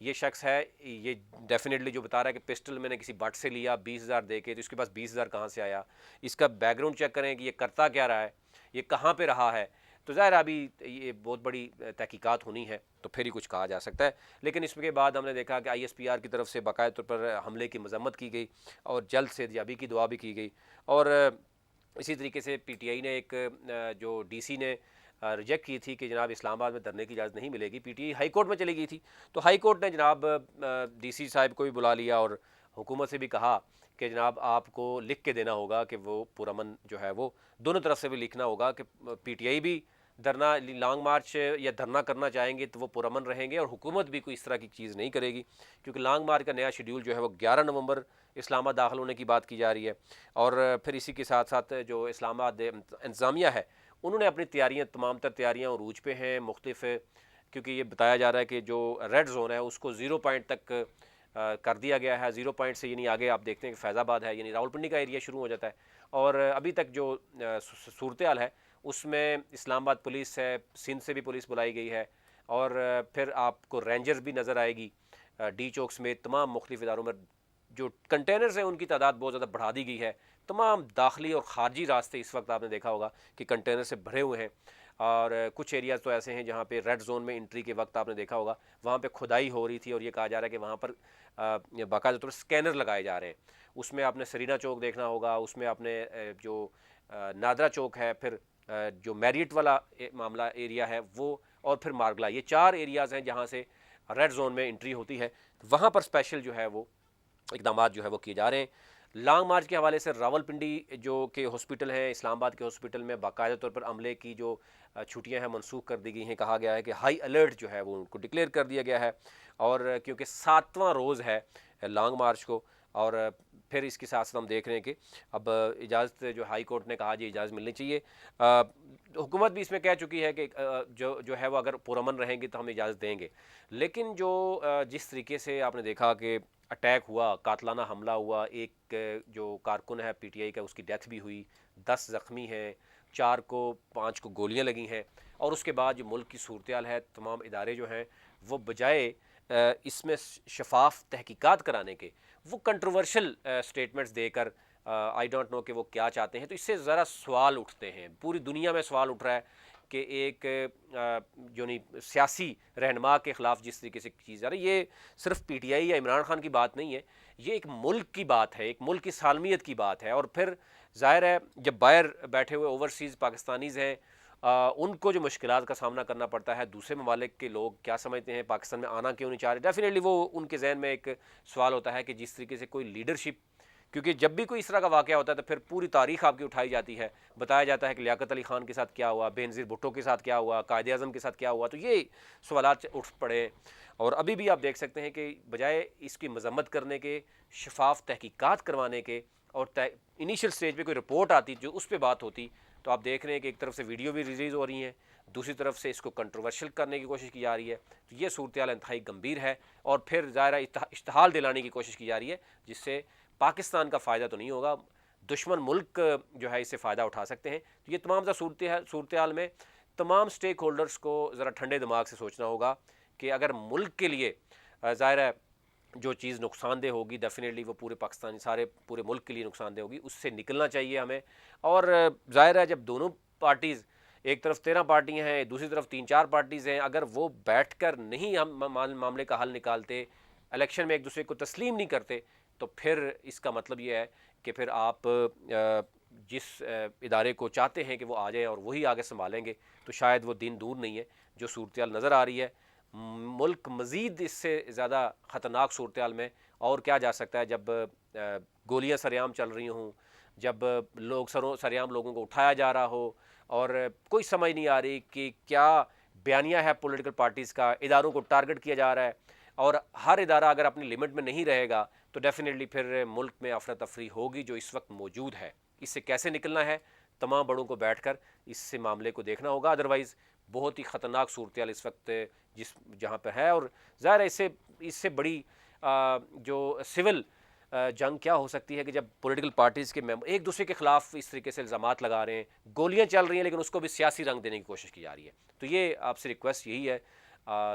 یہ شخص ہے یہ ڈیفینیٹلی جو بتا رہا ہے کہ پسٹل میں نے کسی بٹ سے لیا 20,000 دے کے، تو اس کے پاس 20,000 کہاں سے آیا، اس کا بیک گراؤنڈ چیک کریں کہ یہ کرتا کیا رہا ہے، یہ کہاں پہ رہا ہے، تو ظاہر ابھی یہ بہت بڑی تحقیقات ہونی ہے تو پھر ہی کچھ کہا جا سکتا ہے۔ لیکن اس کے بعد ہم نے دیکھا کہ ISPR کی طرف سے باقاعدہ طور پر حملے کی مذمت کی گئی اور جلد صحت یابی کی دعا بھی کی گئی، اور اسی طریقے سے PTI نے ایک جو DC نے ریجیکٹ کی تھی کہ جناب اسلام آباد میں دھرنے کی اجازت نہیں ملے گی، PTI ہائی کورٹ میں چلی گئی تھی، تو ہائی کورٹ نے جناب DC صاحب کو بھی بلا لیا اور حکومت سے بھی کہا کہ جناب آپ کو لکھ کے دینا ہوگا کہ وہ پرامن جو ہے وہ دونوں طرف سے بھی لکھنا ہوگا کہ PTI بھی دھرنا لانگ مارچ یا دھرنا کرنا چاہیں گے تو وہ پرامن رہیں گے، اور حکومت بھی کوئی اس طرح کی چیز نہیں کرے گی، کیونکہ لانگ مارچ کا نیا شیڈیول جو ہے وہ 11 نومبر اسلام آباد داخل ہونے کی بات کی جا رہی ہے، اور پھر اسی کے ساتھ ساتھ جو اسلام آباد انتظامیہ ہے انہوں نے اپنی تیاریاں تمام تر تیاریاں عروج پہ ہیں مختلف، کیونکہ یہ بتایا جا رہا ہے کہ جو ریڈ زون ہے اس کو 0 پوائنٹ تک کر دیا گیا ہے، 0 پوائنٹ سے یعنی آگے آپ دیکھتے ہیں کہ فیض آباد ہے یعنی راولپنڈی کا ایریا شروع ہو جاتا ہے، اور ابھی تک جو صورتحال ہے اس میں اسلام آباد پولیس ہے، سندھ سے بھی پولیس بلائی گئی ہے، اور پھر آپ کو رینجرز بھی نظر آئے گی، ڈی چوک سمیت تمام مختلف اداروں میں جو کنٹینرز ہیں ان کی تعداد بہت زیادہ بڑھا دی گئی ہے، تمام داخلی اور خارجی راستے اس وقت آپ نے دیکھا ہوگا کہ کنٹینر سے بھرے ہوئے ہیں، اور کچھ ایریاز تو ایسے ہیں جہاں پہ ریڈ زون میں انٹری کے وقت آپ نے دیکھا ہوگا وہاں پہ کھدائی ہو رہی تھی، اور یہ کہا جا رہا ہے کہ وہاں پر باقاعدہ طور پر اسکینر لگائے جا رہے ہیں، اس میں آپ نے سرینا چوک دیکھنا ہوگا، اس میں آپ نے جو نادرا چوک ہے، پھر جو میریٹ والا معاملہ ایریا ہے وہ، اور پھر مارگلا، یہ 4 ایریاز ہیں جہاں سے ریڈ زون میں انٹری ہوتی ہے، وہاں پر اسپیشل جو ہے وہ اقدامات جو ہے وہ کیے جا رہے ہیں۔ لانگ مارچ کے حوالے سے راولپنڈی جو کہ ہاسپٹل ہیں اسلام آباد کے ہاسپٹل میں باقاعدہ طور پر عملے کی جو چھٹیاں ہیں منسوخ کر دی گئی ہیں، کہا گیا ہے کہ ہائی الرٹ جو ہے وہ ان کو ڈکلیئر کر دیا گیا ہے، اور کیونکہ 7واں روز ہے لانگ مارچ کو، اور پھر اس کے ساتھ ساتھ ہم دیکھ رہے ہیں کہ اب اجازت جو ہائی کورٹ نے کہا جی اجازت ملنی چاہیے، حکومت بھی اس میں کہہ چکی ہے کہ جو ہے وہ اگر پرامن رہیں گے تو ہم اجازت دیں گے، لیکن جو جس طریقے سے آپ نے دیکھا کہ اٹیک ہوا، قاتلانہ حملہ ہوا، ایک جو کارکن ہے PTI کا اس کی ڈیتھ بھی ہوئی، 10 زخمی ہیں، 5 کو گولیاں لگی ہیں، اور اس کے بعد جو ملک کی صورتحال ہے تمام ادارے جو ہیں وہ بجائے اس میں شفاف تحقیقات کرانے کے وہ کنٹروورشل سٹیٹمنٹس دے کر آئی ڈونٹ نو کہ وہ کیا چاہتے ہیں، تو اس سے ذرا سوال اٹھتے ہیں، پوری دنیا میں سوال اٹھ رہا ہے کہ ایک جو نہیں سیاسی رہنما کے خلاف جس طریقے سے چیز جا رہی ہے، یہ صرف PTI یا عمران خان کی بات نہیں ہے، یہ ایک ملک کی بات ہے، ایک ملک کی سالمیت کی بات ہے، اور پھر ظاہر ہے جب باہر بیٹھے ہوئے اوورسیز پاکستانیز ہیں ان کو جو مشکلات کا سامنا کرنا پڑتا ہے، دوسرے ممالک کے لوگ کیا سمجھتے ہیں پاکستان میں آنا کیوں نہیں چاہ رہے، ڈیفینیٹلی وہ ان کے ذہن میں ایک سوال ہوتا ہے کہ جس طریقے سے کوئی لیڈرشپ، کیونکہ جب بھی کوئی اس طرح کا واقعہ ہوتا ہے تو پھر پوری تاریخ آپ کی اٹھائی جاتی ہے، بتایا جاتا ہے کہ لیاقت علی خان کے ساتھ کیا ہوا، بینظیر بھٹو کے ساتھ کیا ہوا، قائد اعظم کے ساتھ کیا ہوا، تو یہ سوالات اٹھ پڑے، اور ابھی بھی آپ دیکھ سکتے ہیں کہ بجائے اس کی مذمت کرنے کے، شفاف تحقیقات کروانے کے، اور انیشل سٹیج پہ کوئی رپورٹ آتی جو اس پہ بات ہوتی، تو آپ دیکھ رہے ہیں کہ ایک طرف سے ویڈیو بھی ریلیز ہو رہی ہیں، دوسری طرف سے اس کو کنٹروورشل کرنے کی کوشش کی جا رہی ہے، تو یہ صورتحال انتہائی گمبھیر ہے، اور پھر ظاہرہ اشتعال دلانے کی کوشش کی جا رہی ہے جس سے پاکستان کا فائدہ تو نہیں ہوگا، دشمن ملک جو ہے اس سے فائدہ اٹھا سکتے ہیں، تو یہ تمام صورتحال میں تمام سٹیک ہولڈرز کو ذرا ٹھنڈے دماغ سے سوچنا ہوگا کہ اگر ملک کے لیے ظاہر ہے جو چیز نقصان دہ ہوگی ڈیفینیٹلی وہ پورے پاکستانی پورے ملک کے لیے نقصان دہ ہوگی، اس سے نکلنا چاہیے ہمیں، اور ظاہر ہے جب دونوں پارٹیز، ایک طرف 13 پارٹیاں ہیں دوسری طرف 3-4 پارٹیز ہیں، اگر وہ بیٹھ کر نہیں ہم معاملے کا حل نکالتے، الیکشن میں ایک دوسرے کو تسلیم نہیں کرتے، تو پھر اس کا مطلب یہ ہے کہ پھر آپ جس ادارے کو چاہتے ہیں کہ وہ آ جائے اور وہی آگے سنبھالیں گے، تو شاید وہ دن دور نہیں ہے، جو صورتحال نظر آ رہی ہے ملک مزید اس سے زیادہ خطرناک صورتحال میں اور کیا جا سکتا ہے، جب گولیاں سریعام چل رہی ہوں، جب سریعام لوگوں کو اٹھایا جا رہا ہو، اور کوئی سمجھ نہیں آ رہی کہ کیا بیانیہ ہے پولیٹیکل پارٹیز کا، اداروں کو ٹارگٹ کیا جا رہا ہے، اور ہر ادارہ اگر اپنی لمٹ میں نہیں رہے گا تو ڈیفینیٹلی پھر ملک میں افراتفری ہوگی جو اس وقت موجود ہے، اس سے کیسے نکلنا ہے تمام بڑوں کو بیٹھ کر اس سے معاملے کو دیکھنا ہوگا، ادروائز بہت ہی خطرناک صورتحال اس وقت جہاں پہ ہے، اور ظاہر ہے اس سے بڑی جو سول جنگ کیا ہو سکتی ہے کہ جب پولیٹیکل پارٹیز کے ممبر ایک دوسرے کے خلاف اس طریقے سے الزامات لگا رہے ہیں، گولیاں چل رہی ہیں لیکن اس کو بھی سیاسی رنگ دینے کی کوشش کی جا رہی ہے، تو یہ آپ سے ریکویسٹ یہی ہے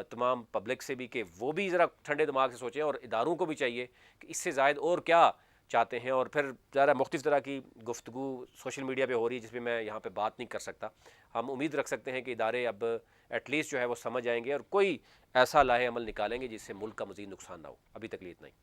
تمام پبلک سے بھی کہ وہ بھی ذرا ٹھنڈے دماغ سے سوچیں، اور اداروں کو بھی چاہیے کہ اس سے زائد اور کیا چاہتے ہیں. اور پھر ذرا مختلف طرح کی گفتگو سوشل میڈیا پہ ہو رہی ہے جس پہ میں یہاں پہ بات نہیں کر سکتا. ہم امید رکھ سکتے ہیں کہ ادارے اب ایٹ لیسٹ جو ہے وہ سمجھ آئیں گے اور کوئی ایسا لاہے عمل نکالیں گے جس سے ملک کا مزید نقصان نہ ہو. ابھی تک لیے اتنا ہی.